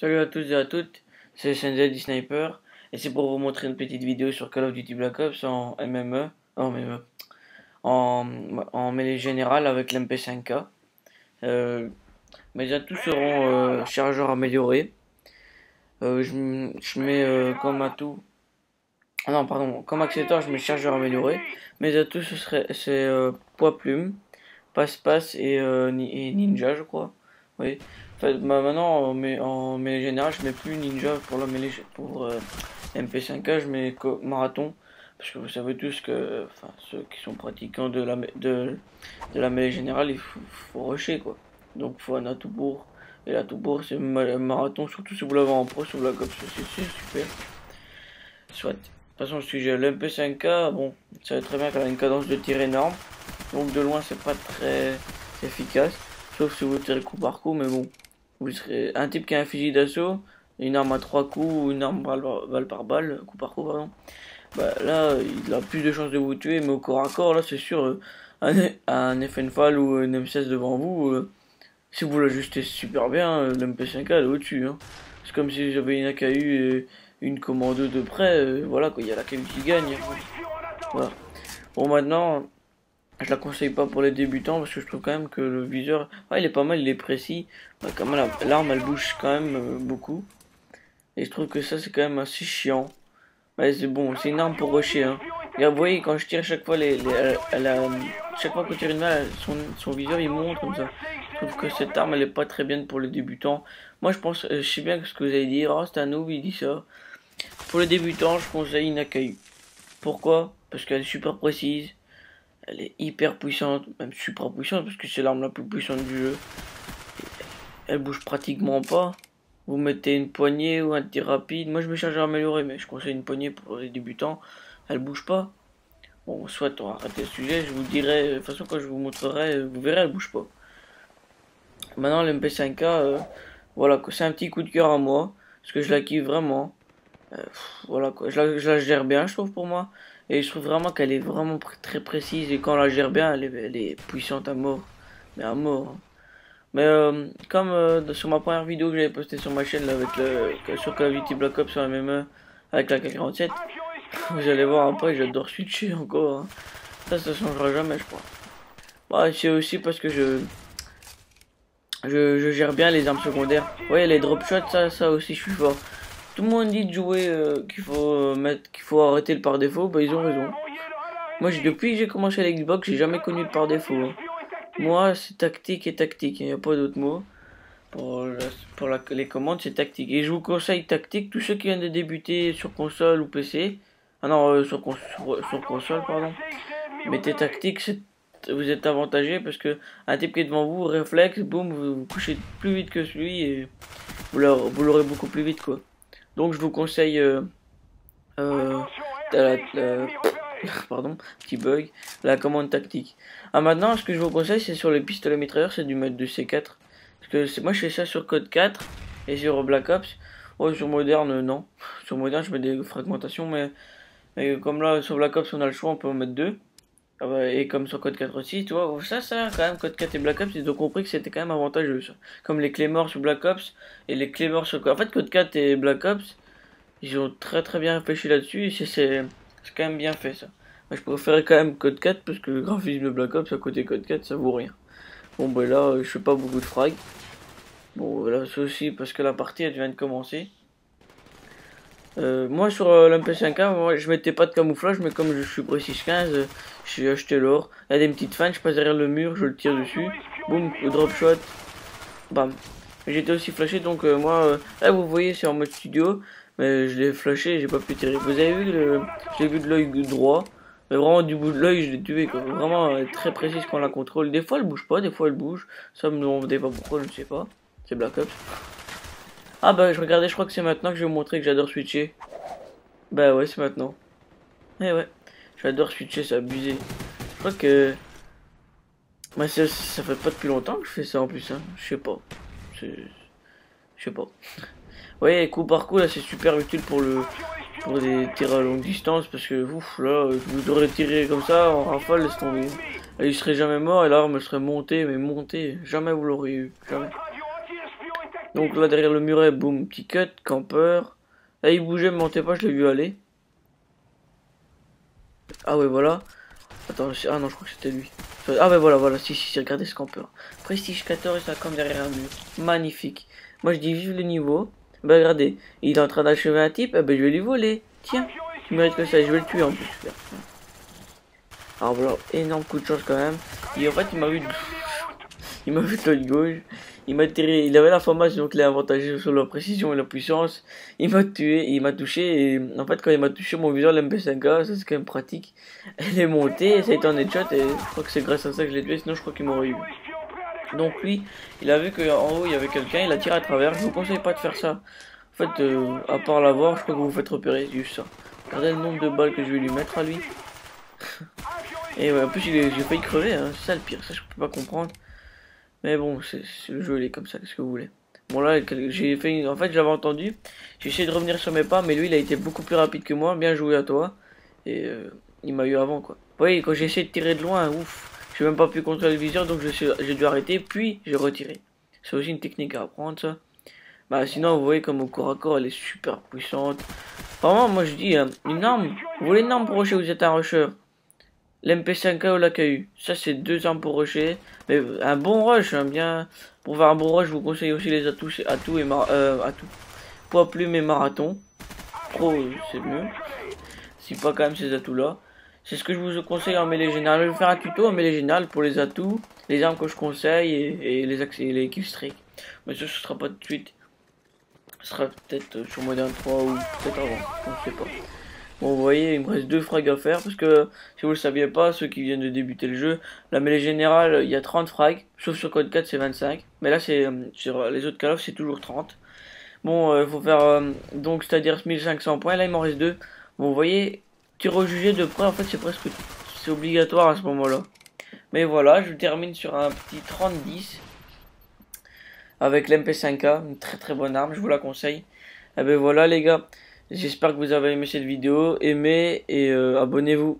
Salut à tous et à toutes, c'est Shenzi Sniper et c'est pour vous montrer une petite vidéo sur Call of Duty Black Ops en MME, en mêlée générale avec l'MP5K. Mes atouts seront chargeur amélioré. Je mets comme atout, ah non pardon, comme accessoire je mets chargeur amélioré. Mes atouts c'est poids plume, passe-passe et ninja je crois. Oui. En fait, maintenant en mêlée générale je mets plus ninja pour la mêlée pour MP5K, je mets marathon parce que vous savez tous que enfin ceux qui sont pratiquants de la mêlée générale faut rusher quoi. Donc il faut un atout pour, et l'atout pour c'est marathon, surtout si vous l'avez en pro sur Black Ops, c'est super. Soit. De toute façon si j'ai l'MP5K, bon, ça va très bien qu'elle a une cadence de tir énorme. Donc de loin c'est pas très efficace. Sauf si vous tirez coup par coup, mais bon. Vous serez un type qui a un fusil d'assaut, une arme à 3 coups ou une arme balle par balle, coup par coup pardon. Bah là il a plus de chances de vous tuer, mais au corps à corps là c'est sûr un FN-FAL ou un M16 devant vous, si vous l'ajustez super bien, l'MP5K elle est au-dessus. Hein. C'est comme si j'avais une AKU et une commando de près, voilà quoi, il y a l'AKU qui gagne. Voilà. Bon maintenant. Je la conseille pas pour les débutants parce que je trouve quand même que le viseur, ouais, il est pas mal, il est précis. Bah, quand même l'arme elle bouge quand même beaucoup. Et je trouve que ça c'est quand même assez chiant. Ouais, c'est bon, c'est une arme pour rusher. Hein. Et vous voyez quand je tire chaque fois chaque fois que je tire une balle, son viseur il monte comme ça. Je trouve que cette arme elle est pas très bien pour les débutants. Moi je pense, je sais bien ce que vous allez dire, oh, c'est un noob il dit ça. Pour les débutants je conseille une AKU. Pourquoi? Parce qu'elle est super précise. Elle est hyper puissante, même super puissante, parce que c'est l'arme la plus puissante du jeu. Elle bouge pratiquement pas. Vous mettez une poignée ou un tir rapide. Moi je me charge à améliorer, mais je conseille une poignée pour les débutants. Elle bouge pas. Bon, soit on va arrêter le sujet, je vous dirai, de toute façon quand je vous montrerai, vous verrez, elle bouge pas. Maintenant l'MP5K, voilà, c'est un petit coup de cœur à moi, parce que je la kiffe vraiment. Voilà quoi, je la gère bien je trouve pour moi. Et je trouve vraiment qu'elle est vraiment très précise et quand on la gère bien elle est puissante à mort. Mais à mort. Hein. Mais comme sur ma première vidéo que j'avais postée sur ma chaîne là, avec sur Call of Duty Black Ops sur la MME avec la K47, vous allez voir après j'adore switcher encore. Hein. Ça changera jamais je crois. Bah, c'est aussi parce que je gère bien les armes secondaires. Vous voyez les drop shots ça aussi je suis fort. Tout le monde dit de jouer qu'il faut arrêter le par défaut, bah ils ont raison. Moi depuis que j'ai commencé à l'Xbox, j'ai jamais connu le par défaut. Hein. Moi c'est tactique et tactique, il n'y a pas d'autre mot. Pour les commandes c'est tactique. Et je vous conseille tactique, tous ceux qui viennent de débuter sur console ou PC. Ah non, sur console pardon. Mettez tactique, vous êtes avantagé parce que un type qui est devant vous, réflexe, boum, vous couchez plus vite que celui et vous l'aurez beaucoup plus vite quoi. Donc je vous conseille pardon, petit bug, la commande tactique. Ah maintenant ce que je vous conseille c'est sur les pistolets mitrailleurs, c'est du mode de C4. Parce que moi je fais ça sur code 4 et sur Black Ops. Oh sur moderne non. Sur moderne je mets des fragmentations mais comme là sur Black Ops on a le choix, on peut en mettre deux. Ah bah, et comme sur code 4 aussi, tu vois, ça quand même code 4 et Black Ops, ils ont compris que c'était quand même avantageux ça. Comme les Claymore sur Black Ops et les Claymore sur... En fait code 4 et Black Ops, ils ont très bien réfléchi là-dessus et c'est quand même bien fait ça. Moi je préférais quand même code 4 parce que le graphisme de Black Ops à côté code 4 ça vaut rien. Bon bah là je fais pas beaucoup de frag. Bon là c'est aussi parce que la partie elle vient de commencer. Moi sur l'MP5K, moi, je mettais pas de camouflage, mais comme je suis précis 15, j'ai acheté l'or. Il y a des petites fans, je passe derrière le mur, je le tire dessus. Boum, le drop shot. Bam. J'étais aussi flashé, donc moi, là vous voyez c'est en mode studio, mais je l'ai flashé, j'ai pas pu tirer. Vous avez vu, je l'ai vu de l'œil droit, mais vraiment du bout de l'œil je l'ai tué quoi. Vraiment très précise quand on la contrôle. Des fois elle bouge pas, des fois elle bouge. Ça me demandez pas pourquoi, je ne sais pas. C'est Black Ops. Ah bah je regardais, je crois que c'est maintenant que je vais vous montrer que j'adore switcher. Bah ouais c'est maintenant. Eh ouais, j'adore switcher, c'est abusé. Je crois que... Bah ça fait pas depuis longtemps que je fais ça en plus hein. Je sais pas. Je sais pas. Ouais, coup par coup là c'est super utile pour des tirs à longue distance parce que ouf là vous aurez tiré comme ça en rafale, laisse tomber. Et il serait jamais mort et l'arme serait montée, mais montée. Jamais vous l'aurez eu. Jamais. Donc là derrière le muret, boum, petit cut, campeur. Là il bougeait, mais montez pas, je l'ai vu aller. Ah ouais, voilà. Attends, ah non, je crois que c'était lui. Ah ouais, voilà, si, regardez ce campeur. Prestige 14, ça comme derrière un mur. Magnifique. Moi je dis vive le niveau. Bah regardez, il est en train d'achever un type, eh ben je vais lui voler. Tiens, tu mérites que ça, je vais le tuer en plus. Alors voilà, énorme coup de chance quand même. Et en fait, il m'a vu de l'autre gauche. Il m'a tiré, il avait la formation, donc il est avantagé sur la précision et la puissance. Il m'a tué, il m'a touché. Et en fait, quand il m'a touché, mon viseur, l'MP5K, ça c'est quand même pratique. Elle est montée, ça a été en headshot. Et je crois que c'est grâce à ça que je l'ai tué, sinon je crois qu'il m'aurait eu. Donc lui, il a vu qu'en haut il y avait quelqu'un, il a tiré à travers. Je vous conseille pas de faire ça. En fait, à part l'avoir, je crois que vous vous faites repérer, juste ça. Regardez le nombre de balles que je vais lui mettre à lui. Et ouais, en plus j'ai failli crever, hein. C'est ça le pire, ça je peux pas comprendre. Mais bon, c'est le jeu, il est comme ça, qu'est-ce que vous voulez. Bon là, j'ai fait en fait j'avais entendu, j'ai essayé de revenir sur mes pas, mais lui il a été beaucoup plus rapide que moi, bien joué à toi. Et il m'a eu avant quoi. Vous voyez, quand j'ai essayé de tirer de loin, ouf, j'ai même pas pu contrôler le viseur, donc j'ai dû arrêter, puis j'ai retiré. C'est aussi une technique à apprendre ça. Bah sinon vous voyez comme au corps à corps elle est super puissante. Vraiment moi je dis, une arme, vous voulez une arme pour rusher, vous êtes un rusher. L'MP5K ou l'AKU, ça c'est deux armes pour rusher. Mais un bon rush, hein, bien. Pour faire un bon rush, je vous conseille aussi les atouts, atout. Poids plume et marathon. Pro, c'est mieux. Si pas quand même ces atouts là. C'est ce que je vous conseille en mêlée générale. Je vais faire un tuto en mêlée générale pour les atouts, les armes que je conseille et les killstreaks. Mais ça, ce sera pas tout de suite. Ce sera peut-être sur Modern 3 ou peut-être avant. On ne sait pas. Bon, vous voyez, il me reste 2 frags à faire parce que si vous le saviez pas, ceux qui viennent de débuter le jeu, la mêlée générale, il y a 30 frags, sauf sur Code 4 c'est 25, mais là c'est sur les autres Call of c'est toujours 30. Bon, il faut faire donc c'est-à-dire 1500 points, là il m'en reste 2. Bon, vous voyez, tir au jugé de près, en fait c'est obligatoire à ce moment-là. Mais voilà, je termine sur un petit 30-10 avec l'MP5K, une très très bonne arme, je vous la conseille. Et ben voilà les gars. J'espère que vous avez aimé cette vidéo, aimez et abonnez-vous.